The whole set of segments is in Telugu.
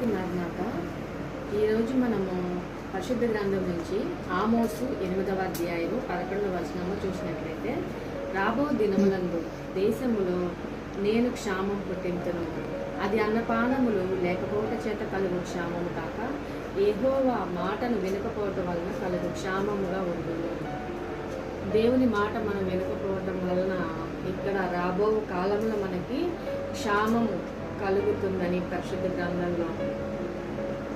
అందరికీ మరణాత. ఈరోజు మనము పరిశుద్ధ గ్రంథం నుంచి ఆమోసు 8వ అధ్యాయము 11వ వచనము చూసినట్లయితే, రాబో దినములందు దేశములో నేను క్షామం పుట్టింతును, అది అన్నపానములు లేకపోవట చేత కలుగు క్షామము కాక యెహోవా మాటను వినకపోవటం వలన కలుగు క్షామముగా ఉండును. దేవుని మాట మనం వినకపోవటం వలన ఇక్కడ రాబో కాలంలో మనకి క్షామము కలుగుతుందని పరిశుద్ధ గ్రంథంలో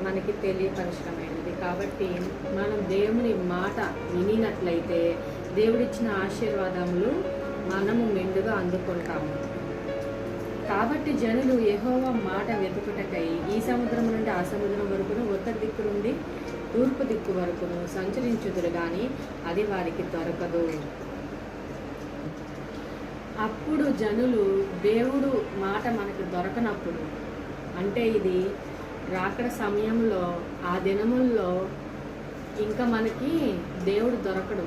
మనకి తెలియపరచడమైనది. కాబట్టి మనం దేవుని మాట వినినట్లయితే దేవుడిచ్చిన ఆశీర్వాదములు మనము మెండుగా అందుకుంటాము. కాబట్టి జనులు యెహోవా మాట వెతుకుటకై ఈ సముద్రం నుండి ఆ సముద్రం వరకును, ఉత్తర దిక్కు నుండి తూర్పు దిక్కు వరకును సంచరించుదురు కానీ అది వారికి దొరకదు. అప్పుడు జనులు దేవుడు మాట మనకు దొరకనప్పుడు, అంటే ఇది రాకడ సమయంలో ఆ దినముల్లో ఇంకా మనకి దేవుడు దొరకడు.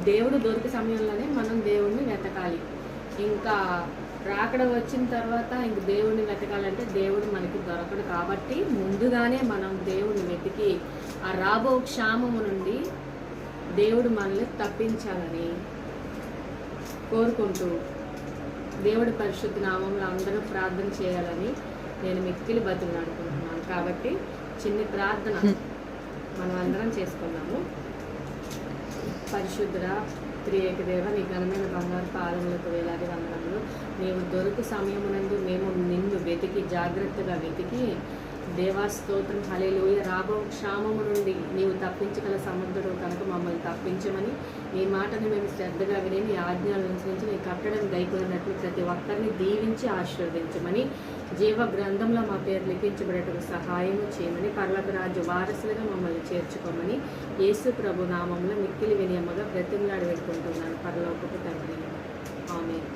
దేవుడు దొరికే సమయంలోనే మనం దేవుడిని వెతకాలి. ఇంకా రాకడ వచ్చిన తర్వాత ఇంక దేవుడిని వెతకాలంటే దేవుడు మనకి దొరకడు. కాబట్టి ముందుగానే మనం దేవుడిని వెతికి ఆ రాబో క్షామము నుండి దేవుడు మనల్ని తప్పించాలని కోరుకుంటూ దేవుడి పరిశుద్ధ నామంలో అందరూ ప్రార్థన చేయాలని నేను మిక్కిలి బతులాడుకుంటున్నాను. కాబట్టి చిన్న ప్రార్థన మనం అందరం చేసుకున్నాము. పరిశుద్ధుడా, త్రియేక దేవ, నీ ఘనమైన బంగారు పాదములకు వేలాది వందనములు. నీవు దొరుకు సమయమునందు మేము నిన్ను వెతికి జాగ్రత్తగా వెతికి దేవా స్తోత్రం, హల్లెలూయా. రాబో క్షామము నుండి నీవు తప్పించగల సముద్రుడు కనుక మమ్మల్ని తప్పించమని, నీ మాటను మేము శ్రద్ధగా విని నీ ఆజ్ఞలను అనుసరించి నీ కట్టడం దయకొన్నట్లు ప్రతి ఒక్కరిని దీవించి ఆశీర్వదించమని, జీవ గ్రంథంలో మా పేరు లిఖించబడేటకు సహాయము చేయమని, పరలోక రాజ్య వారసులుగా మమ్మల్ని చేర్చుకోమని యేసు ప్రభు నామంలో మిక్కిలి వినియమ్మగా బ్రతిమలాడి పెట్టుకుంటున్నాను పరలోకపు తండ్రి. ఆమేన్.